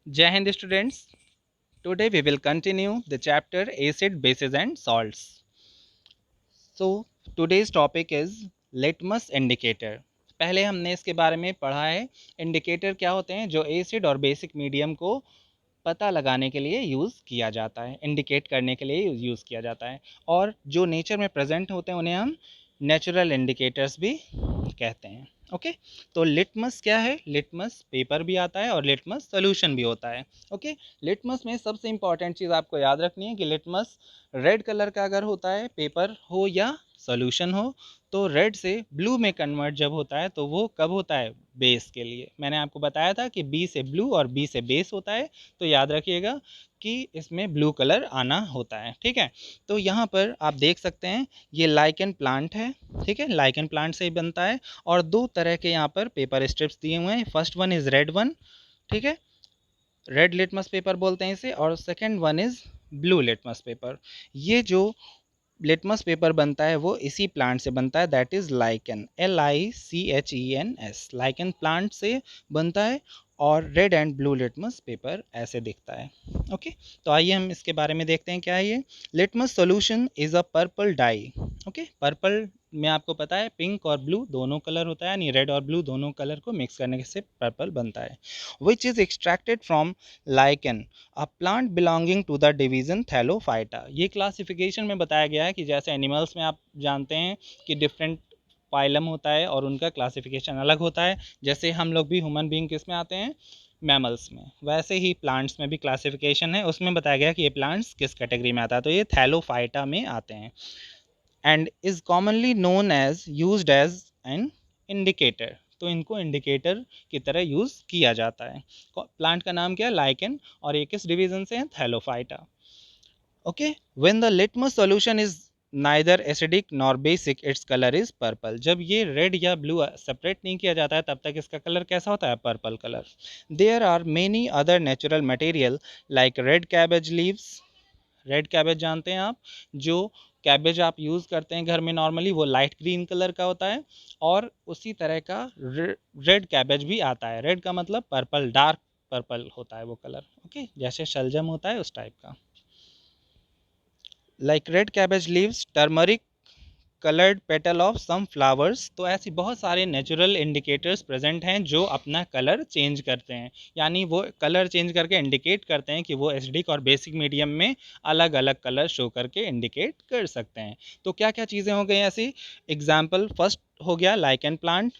Jai Hind students. Today we will continue the chapter acid, bases and salts. So today's topic is litmus indicator. पहले हमने इसके बारे में पढ़ा है इंडिकेटर क्या होते हैं जो एसिड और बेसिक मीडियम को पता लगाने के लिए यूज़ किया जाता है, इंडिकेट करने के लिए यूज़ किया जाता है और जो नेचर में प्रेजेंट होते हैं उन्हें हम नेचुरल इंडिकेटर्स भी कहते हैं। ओके तो लिटमस क्या है? लिटमस पेपर भी आता है और लिटमस सोल्यूशन भी होता है। ओके लिटमस में सबसे इंपॉर्टेंट चीज़ आपको याद रखनी है कि लिटमस रेड कलर का अगर होता है, पेपर हो या सोल्यूशन हो, तो रेड से ब्लू में कन्वर्ट जब होता है तो वो कब होता है? बेस के लिए। मैंने आपको बताया था कि बी से ब्लू और बी से बेस होता है, तो याद रखिएगा कि इसमें ब्लू कलर आना होता है। ठीक है, तो यहाँ पर आप देख सकते हैं ये लाइकेन प्लांट है। ठीक है, लाइकेन प्लांट से ही बनता है और दो तरह के यहाँ पर पेपर स्ट्रिप्स दिए हुए हैं। First one is red one, ठीक है, रेड लिटमस पेपर बोलते हैं इसे, और second one is blue litmus paper. ये जो लिटमस पेपर बनता है वो इसी प्लांट से बनता है, that is lichen, LICHENS, lichen plant से बनता है और red and blue litmus paper ऐसे दिखता है। ओके तो आइए हम इसके बारे में देखते हैं क्या है ये। Litmus solution is a purple dye. Okay purple में आपको पता है पिंक और ब्लू दोनों कलर होता है, यानी रेड और ब्लू दोनों कलर को मिक्स करने से पर्पल बनता है, which is extracted from lichen, a plant belonging to the division Thallophyta. ये क्लासिफिकेशन में बताया गया है कि जैसे एनिमल्स में आप जानते हैं कि डिफरेंट फाइलम होता है और उनका क्लासिफिकेशन अलग होता है, जैसे हम लोग भी ह्यूमन बीइंग किस में आते हैं? मैमल्स में। वैसे ही प्लांट्स में भी क्लासिफिकेशन है, उसमें बताया गया कि ये प्लांट्स किस कैटेगरी में आता है, तो ये थैलोफाइटा में आते हैं and is commonly known as used as an indicator. तो इनको इंडिकेटर की तरह यूज़ किया जाता है। प्लांट का नाम क्या है? लाइकेन, और ये किस डिवीजन से है? Thallophyta. Okay when the litmus solution is neither acidic nor basic its colour is purple. जब ये रेड या ब्लू सेपरेट नहीं किया जाता है तब तक इसका कलर कैसा होता है? Purple colour. There are many other natural material like red cabbage leaves. Red cabbage जानते हैं आप? जो कैबेज आप यूज़ करते हैं घर में नॉर्मली, वो लाइट ग्रीन कलर का होता है और उसी तरह का रेड कैबेज भी आता है। रेड का मतलब पर्पल, डार्क पर्पल होता है वो कलर। ओके जैसे शलजम होता है उस टाइप का। Like red cabbage leaves, turmeric, coloured petal of some flowers. तो ऐसी बहुत सारे नेचुरल इंडिकेटर्स प्रेजेंट हैं जो अपना कलर चेंज करते हैं, यानी वो कलर चेंज करके इंडिकेट करते हैं कि वो एसिडिक और बेसिक मीडियम में अलग अलग कलर शो करके इंडिकेट कर सकते हैं। तो क्या क्या चीज़ें हो गई ऐसी? एग्जाम्पल फर्स्ट हो गया lichen plant,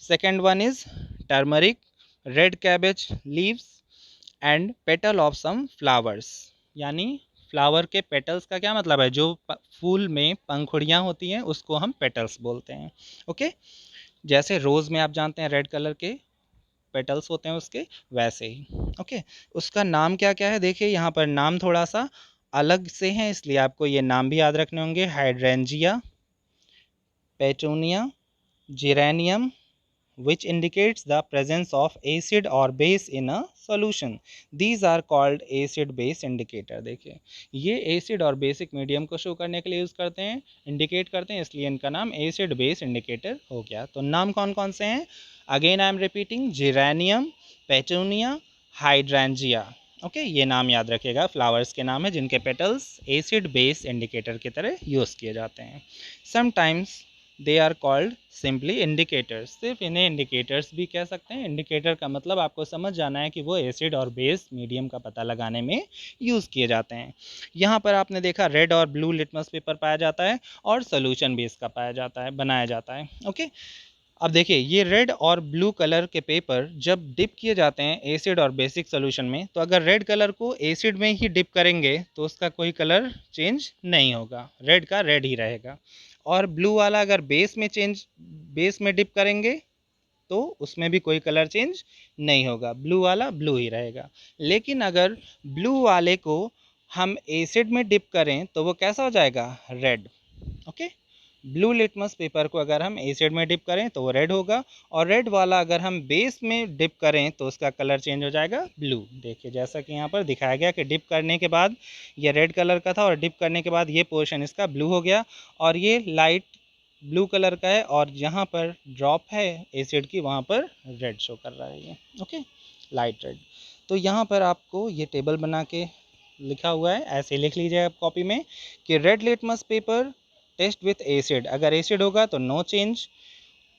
second one is turmeric, red cabbage leaves and petal of some flowers. यानी फ्लावर के पेटल्स का क्या मतलब है? जो फूल में पंखुड़ियाँ होती हैं उसको हम पेटल्स बोलते हैं। ओके जैसे रोज़ में आप जानते हैं रेड कलर के पेटल्स होते हैं उसके, वैसे ही। ओके उसका नाम क्या क्या है? देखिए यहाँ पर नाम थोड़ा सा अलग से हैं, इसलिए आपको ये नाम भी याद रखने होंगे। Hydrangea, petunia, geranium, which indicates the presence of acid or base in a solution. These are called acid base indicator। देखिए ये एसिड और बेसिक मीडियम को शो करने के लिए यूज़ करते हैं, इंडिकेट करते हैं, इसलिए इनका नाम एसिड बेस इंडिकेटर हो गया। तो नाम कौन कौन से हैं? Again I am repeating, geranium, petunia, hydrangea. Okay ये नाम याद रखिएगा, फ्लावर्स के नाम है जिनके पेटल्स एसिड बेस इंडिकेटर की तरह यूज़ किए जाते हैं। Sometimes they are called simply indicators. सिर्फ इन्हें इंडिकेटर्स भी कह सकते हैं। इंडिकेटर का मतलब आपको समझ जाना है कि वो एसिड और बेस मीडियम का पता लगाने में यूज़ किए जाते हैं। यहाँ पर आपने देखा रेड और ब्लू लिटमस पेपर पाया जाता है और सोल्यूशन भी इसका पाया जाता है, बनाया जाता है। ओके अब देखिए ये रेड और ब्लू कलर के पेपर जब डिप किए जाते हैं एसिड और बेसिक सोल्यूशन में, तो अगर रेड कलर को एसिड में ही डिप करेंगे तो उसका कोई कलर चेंज नहीं होगा, रेड का रेड ही रहेगा। और ब्लू वाला अगर बेस में डिप करेंगे तो उसमें भी कोई कलर चेंज नहीं होगा, ब्लू वाला ब्लू ही रहेगा। लेकिन अगर ब्लू वाले को हम एसिड में डिप करें तो वो कैसा हो जाएगा? Red. Okay blue litmus paper को अगर हम एसिड में डिप करें तो वो रेड होगा, और रेड वाला अगर हम बेस में डिप करें तो उसका कलर चेंज हो जाएगा ब्लू। देखिए जैसा कि यहाँ पर दिखाया गया कि डिप करने के बाद ये रेड कलर का था और डिप करने के बाद ये पोर्शन इसका ब्लू हो गया, और ये लाइट ब्लू कलर का है, और जहाँ पर ड्रॉप है एसिड की वहाँ पर रेड शो कर रहा है ये। Okay light red. तो यहाँ पर आपको ये टेबल बना के लिखा हुआ है, ऐसे लिख लीजिए आप कॉपी में कि red litmus paper test with acid, अगर एसिड होगा तो no change.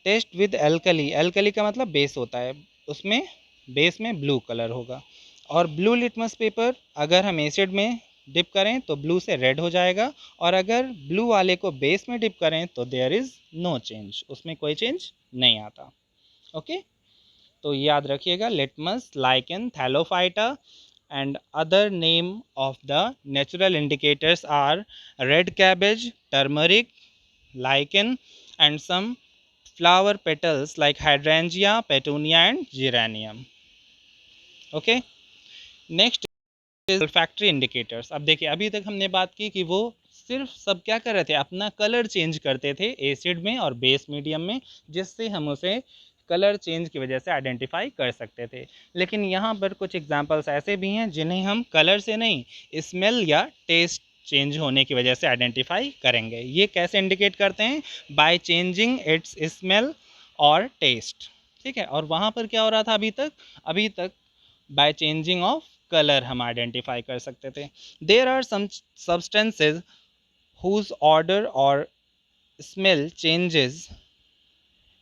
Test with alkali, alkali का मतलब बेस होता है, उसमें बेस में ब्लू कलर होगा। और ब्लू लिटमस पेपर अगर हम एसिड में डिप करें तो ब्लू से रेड हो जाएगा, और अगर ब्लू वाले को बेस में डिप करें तो देयर इज़ नो चेंज, उसमें कोई चेंज नहीं आता। ओके, तो याद रखिएगा, litmus, lichen, Thallophyta and other name of the natural indicators are red cabbage, turmeric, lichen and some flower petals like hydrangea, petunia and geranium. Okay, next is olfactory indicators. अब देखिए, अभी तक हमने बात की कि वो सिर्फ सब क्या कर रहे थे, अपना कलर चेंज करते थे एसिड में और बेस मीडियम में, जिससे हम उसे कलर चेंज की वजह से आइडेंटिफाई कर सकते थे। लेकिन यहाँ पर कुछ एग्जांपल्स ऐसे भी हैं जिन्हें हम कलर से नहीं, स्मेल या टेस्ट चेंज होने की वजह से आइडेंटिफाई करेंगे। ये कैसे इंडिकेट करते हैं? बाय चेंजिंग इट्स स्मेल और टेस्ट। ठीक है, और वहाँ पर क्या हो रहा था अभी तक बाय चेंजिंग ऑफ कलर हम आइडेंटिफाई कर सकते थे। There are some substances whose odour और स्मेल चेंजेस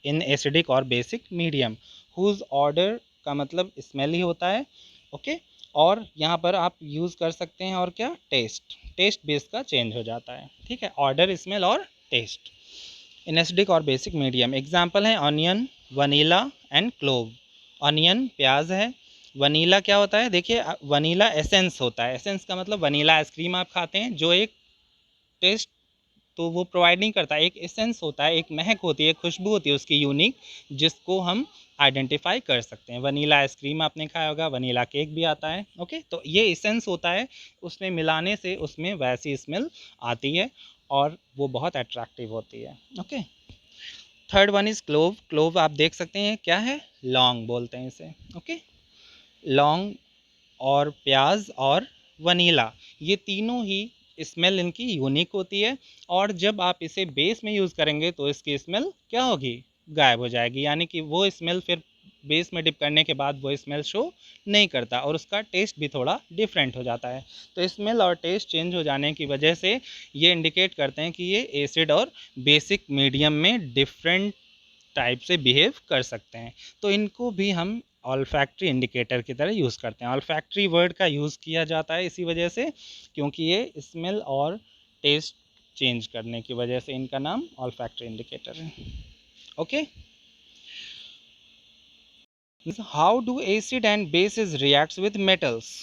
इन एसिडिक और बेसिक मीडियम। हुज ऑर्डर का मतलब स्मेल ही होता है। ओके, और यहाँ पर आप यूज़ कर सकते हैं और क्या, टेस्ट, टेस्ट बेस का चेंज हो जाता है। ठीक है, ऑर्डर, स्मेल और टेस्ट इन एसिडिक और बेसिक मीडियम। एग्जाम्पल है onion, vanilla and clove. Onion प्याज है, वनीला क्या होता है, देखिए वनीला एसेंस होता है, एसेंस का मतलब वनीला आइसक्रीम आप खाते हैं जो एक टेस्ट तो वो प्रोवाइड नहीं करता, एक एसेंस होता है, एक महक होती है, खुशबू होती है उसकी यूनिक, जिसको हम आइडेंटिफाई कर सकते हैं। वनीला आइसक्रीम आपने खाया होगा, वनीला केक भी आता है। ओके, तो ये एसेंस होता है, उसमें मिलाने से उसमें वैसी स्मेल आती है और वो बहुत अट्रैक्टिव होती है। Okay, third one is clove. Clove आप देख सकते हैं क्या है, लौंग बोलते हैं इसे। ओके, लौंग और प्याज और वनीला, ये तीनों ही स्मेल इनकी यूनिक होती है, और जब आप इसे बेस में यूज़ करेंगे तो इसकी स्मेल क्या होगी, गायब हो जाएगी, यानी कि वो स्मेल फिर बेस में डिप करने के बाद वो स्मेल शो नहीं करता और उसका टेस्ट भी थोड़ा डिफरेंट हो जाता है। तो स्मेल और टेस्ट चेंज हो जाने की वजह से ये इंडिकेट करते हैं कि ये एसिड और बेसिक मीडियम में डिफरेंट टाइप से बिहेव कर सकते हैं। तो इनको भी हम ऑल्फैक्ट्री इंडिकेटर की तरह यूज़ करते हैं। ऑल्फैक्ट्री वर्ड का यूज़ किया जाता है इसी वजह से, क्योंकि ये स्मेल और टेस्ट चेंज करने की वजह से इनका नाम ऑल्फैक्ट्री इंडिकेटर है। Okay, how do acid and bases reacts with metals.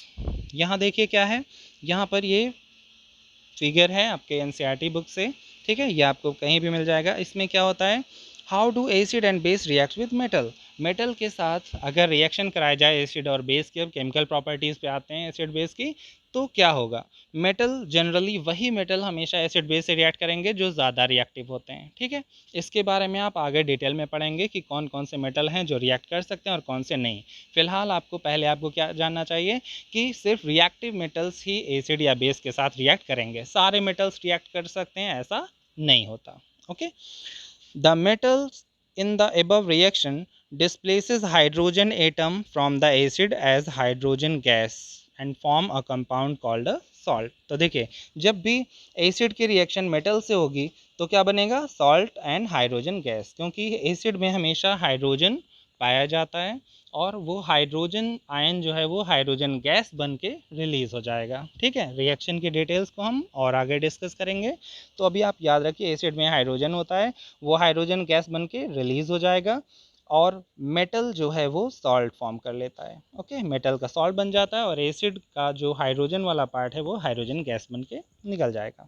यहाँ देखिए क्या है, यहाँ पर ये फिगर है आपके एनसीईआरटी बुक से। ठीक है, ये आपको कहीं भी मिल जाएगा। इसमें क्या होता है, how do acid and base react with metal. Metal के साथ अगर रिएक्शन कराया जाए एसिड और बेस की, अब केमिकल प्रॉपर्टीज़ पे आते हैं एसिड बेस की, तो क्या होगा, मेटल जनरली वही मेटल हमेशा एसिड बेस से रिएक्ट करेंगे जो ज़्यादा रिएक्टिव होते हैं। ठीक है, इसके बारे में आप आगे डिटेल में पढ़ेंगे कि कौन कौन से मेटल हैं जो रिएक्ट कर सकते हैं और कौन से नहीं। फिलहाल आपको क्या जानना चाहिए कि सिर्फ रिएक्टिव मेटल्स ही एसिड या बेस के साथ रिएक्ट करेंगे, सारे मेटल्स रिएक्ट कर सकते हैं ऐसा नहीं होता। Okay, the metals in the above reaction displaces hydrogen atom from the acid as hydrogen gas and form a compound called a salt। तो देखिए, जब भी एसिड की रिएक्शन मेटल से होगी तो क्या बनेगा, सॉल्ट एंड हाइड्रोजन गैस, क्योंकि एसिड में हमेशा हाइड्रोजन पाया जाता है और वो हाइड्रोजन आयन जो है वो हाइड्रोजन गैस बन के रिलीज़ हो जाएगा। ठीक है, रिएक्शन की डिटेल्स को हम और आगे डिस्कस करेंगे। तो अभी आप याद रखिए, एसिड में हाइड्रोजन होता है, वो हाइड्रोजन गैस बन के रिलीज़ हो जाएगा और मेटल जो है वो सॉल्ट फॉर्म कर लेता है। ओके, मेटल का सॉल्ट बन जाता है और एसिड का जो हाइड्रोजन वाला पार्ट है वो हाइड्रोजन गैस बन के निकल जाएगा।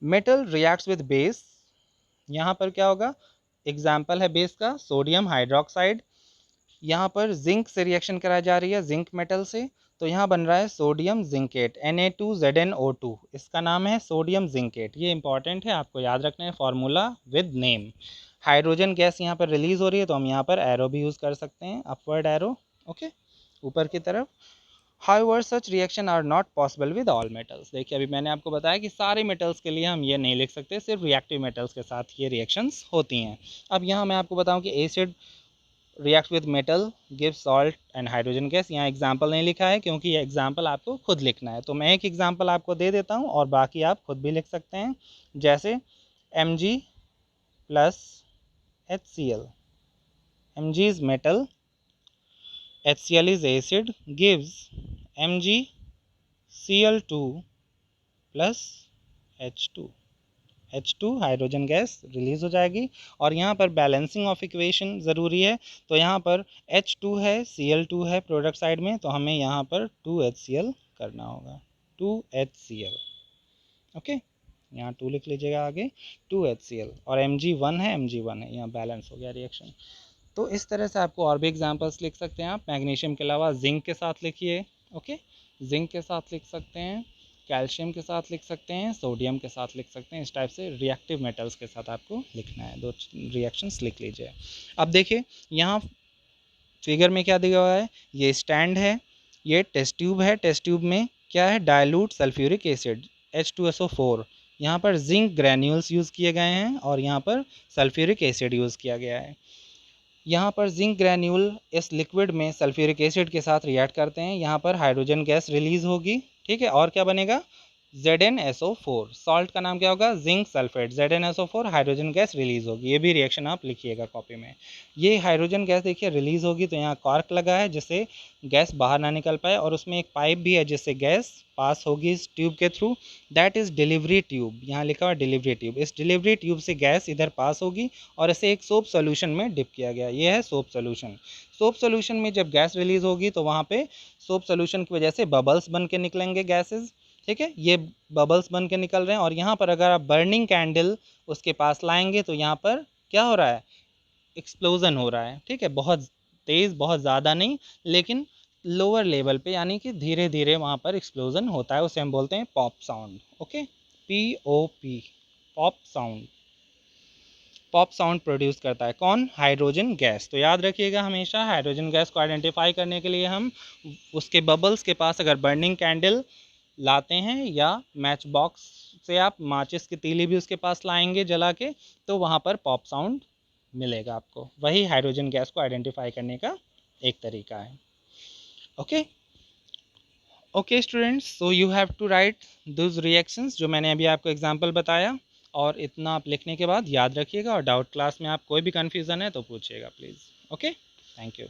मेटल रिएक्ट्स विद बेस, यहाँ पर क्या होगा, एग्जाम्पल है बेस का सोडियम हाइड्रोक्साइड। यहाँ पर जिंक से रिएक्शन कराई जा रही है, जिंक मेटल से, तो यहाँ बन रहा है सोडियम जिंकेट, Na2ZnO2, इसका नाम है सोडियम जिंकेट। ये इंपॉर्टेंट है, आपको याद रखना है formula with name. Hydrogen gas यहाँ पर रिलीज हो रही है तो हम यहाँ पर एरो भी यूज़ कर सकते हैं, अपवर्ड एरो। ओके, ऊपर की तरफ। However, such reaction are not possible with all metals। देखिए, अभी मैंने आपको बताया कि सारे मेटल्स के लिए हम ये नहीं लिख सकते, सिर्फ रिएक्टिव मेटल्स के साथ ये रिएक्शंस होती हैं। अब यहाँ मैं आपको बताऊँ कि acid react with metal give salt and hydrogen gas. यहाँ एग्जाम्पल नहीं लिखा है क्योंकि ये एग्जाम्पल आपको खुद लिखना है, तो मैं एक एग्जाम्पल आपको दे देता हूँ और बाकी आप खुद भी लिख सकते हैं। जैसे Mg plus HCl, Mg is metal, HCl is acid, gives MgCl2 plus H2 hydrogen gas release हो जाएगी। और यहाँ पर बैलेंसिंग ऑफ इक्वेशन ज़रूरी है, तो यहाँ पर H2 है, Cl2 है प्रोडक्ट साइड में, तो हमें यहाँ पर 2HCl करना होगा, 2HCl। ओके, यहाँ 2 लिख लीजिएगा आगे, 2HCl, और Mg1 है, Mg1 है, यहाँ बैलेंस हो गया रिएक्शन। तो इस तरह से आपको और भी एग्जांपल्स लिख सकते हैं आप। मैग्नीशियम के अलावा जिंक के साथ लिखिए, ओके, जिंक के साथ लिख सकते हैं, कैल्शियम के साथ लिख सकते हैं, सोडियम के साथ लिख सकते हैं। इस टाइप से रिएक्टिव मेटल्स के साथ आपको लिखना है, 2 रिएक्शंस लिख लीजिए। अब देखिए यहाँ फिगर में क्या दिया हुआ है, ये स्टैंड है, ये टेस्ट ट्यूब है, टेस्ट ट्यूब में क्या है, डायलूट सल्फ्यूरिक एसिड H2SO4। यहाँ पर जिंक ग्रैन्यूल्स यूज़ किए गए हैं और यहाँ पर सल्फ्यूरिक एसिड यूज़ किया गया है। यहाँ पर जिंक ग्रैन्यूल इस लिक्विड में सल्फ्यूरिक एसिड के साथ रिएक्ट करते हैं, यहाँ पर हाइड्रोजन गैस रिलीज होगी, ठीक है, और क्या बनेगा, ZnSO4। सॉल्ट का नाम क्या होगा, zinc sulphate, ZnSO4 hydrogen gas release होगी। ये भी रिएक्शन आप लिखिएगा कॉपी में। ये हाइड्रोजन गैस देखिए रिलीज होगी, तो यहाँ कॉर्क लगा है जिससे गैस बाहर ना निकल पाए, और उसमें एक पाइप भी है जिससे गैस पास होगी इस ट्यूब के through, that is delivery tube. यहाँ लिखा हुआ डिलीवरी ट्यूब, इस डिलीवरी ट्यूब से गैस इधर पास होगी और इसे एक सोप सोल्यूशन में डिप किया गया, ये है सोप सोल्यूशन। सोप सोल्यूशन में जब गैस रिलीज होगी तो वहाँ पे सोप सोल्यूशन की वजह से बबल्स बन के निकलेंगे गैसेज, ठीक है, ये बबल्स बन के निकल रहे हैं। और यहाँ पर अगर आप बर्निंग कैंडल उसके पास लाएंगे तो यहाँ पर क्या हो रहा है, एक्सप्लोजन हो रहा है, ठीक है, बहुत तेज़, बहुत ज़्यादा नहीं, लेकिन लोअर लेवल पे, यानी कि धीरे धीरे वहाँ पर एक्सप्लोजन होता है, उसे हम बोलते हैं pop sound. Okay, POP, pop sound. Pop sound produce करता है कौन, हाइड्रोजन गैस। तो याद रखिएगा हमेशा हाइड्रोजन गैस को आइडेंटिफाई करने के लिए हम उसके बबल्स के पास अगर बर्निंग कैंडल लाते हैं या मैच बॉक्स से आप माचिस की तीली भी उसके पास लाएंगे जला के, तो वहाँ पर पॉप साउंड मिलेगा आपको। वही हाइड्रोजन गैस को आइडेंटिफाई करने का एक तरीका है। Okay okay students, so you have to write those reactions जो मैंने अभी आपको एग्जांपल बताया, और इतना आप लिखने के बाद याद रखिएगा, और डाउट क्लास में आप कोई भी कन्फ्यूज़न है तो पूछिएगा प्लीज़। Okay, thank you.